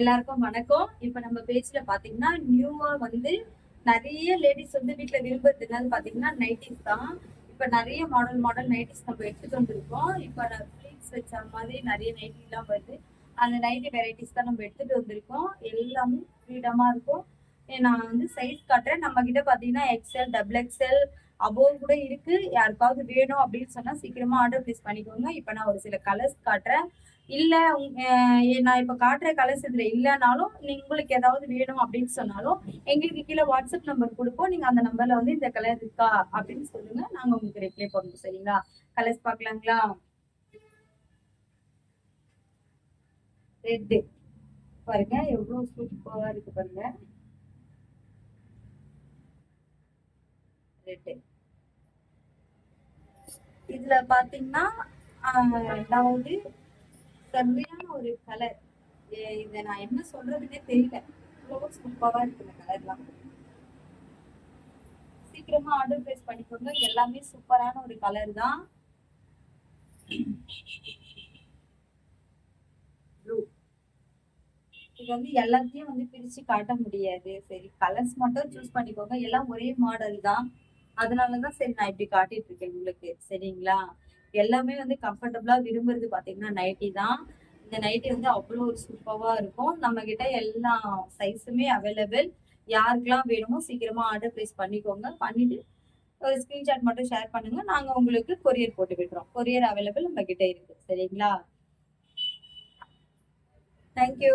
எல்லாருக்கும் வணக்கம். இப்ப நம்ம பேஜ்ல பாத்தீங்கன்னா நியூவா வந்து நிறைய லேடிஸ் வந்து வீட்டுல விரும்புறது என்னன்னு பாத்தீங்கன்னா நைட்டிஸ் தான். இப்ப நிறைய மாடல் நைட்டிஸ் நம்ம எடுத்துட்டு வந்திருக்கோம். இப்ப ஃபிளீட்ஸ் வச்ச மாதிரி நிறைய நைட்டி எல்லாம் வருது. அந்த நைட்டி வெரைட்டிஸ் தான் நம்ம எடுத்துட்டு வந்திருக்கோம். எல்லாமே ஃப்ரீடமா இருக்கும். நான் வந்து சைஸ் காட்டுறேன். நம்ம கிட்ட பாத்தீங்கன்னா எக்ஸ்எல், டபுள் எக்ஸ்எல் அபோவ் கூட இருக்கு. யாருக்காவது வேணும் அப்படின்னு சொன்னா சீக்கிரமா ஆர்டர் பிளேஸ் பண்ணிக்கோங்க. இப்ப நான் ஒரு சில கலர்ஸ் காட்டுறேன். இல்ல நான் இப்ப காட்டுற கலர்ஸ் இதுல இல்லைனாலும் உங்களுக்கு ஏதாவது வேணும் அப்படின்னு சொன்னாலும் எங்களுக்கு கீழே வாட்ஸ்அப் நம்பர் கொடுப்போம். நீங்க அந்த நம்பர்ல வந்து இந்த கலர் இருக்கா அப்படின்னு சொல்லுங்க. நாங்க உங்களுக்கு ரிப்ளை பண்ணுவோம். சரிங்களா? கலர்ஸ் பாக்கலாங்களா? ரெட் பாருங்க, எவ்வளவு சூப்பரா இருக்கு பாருங்க. ரெட் இதுல பாத்தீங்கன்னா ரெண்டாவது செம்மையான ஒரு கலர். இத நான் என்ன சொல்றதுன்னே தெரியல. இவ்வளவு சூப்பரா இருக்கு இந்த கலர்லாம். சீக்கிரமா ஆர்டர் பிளேஸ் பண்ணிக்கோங்க. எல்லாமே சூப்பரான ஒரு கலர் தான். ப்ளூ இது வந்து எல்லாத்தையும் வந்து பிரிச்சு காட்ட முடியாது. சரி, கலர்ஸ் மட்டும் சூஸ் பண்ணிக்கோங்க. எல்லாம் ஒரே மாடல் தான். அதனாலதான் சரி நான் இப்படி காட்டிட்டு இருக்கேன் உங்களுக்கு. சரிங்களா? எல்லாமே வந்து கம்ஃபர்டபுளா விரும்புறது பாத்தீங்கன்னா நைட்டி தான். இந்த நைட்டி வந்து அவ்வளவு ஒரு சூப்பரா இருக்கும். நம்ம கிட்ட எல்லா சைஸுமே அவைலபிள். யாருக்கெல்லாம் வேணுமோ சீக்கிரமா ஆர்டர் பிளேஸ் பண்ணிக்கோங்க. பண்ணிட்டு ஒரு ஸ்கிரீன்ஷாட் மட்டும் ஷேர் பண்ணுங்க. நாங்க உங்களுக்கு கொரியர் போட்டு விடுறோம். கொரியர் அவைலபிள் நம்ம கிட்ட இருக்கு. சரிங்களா? தேங்க்யூ.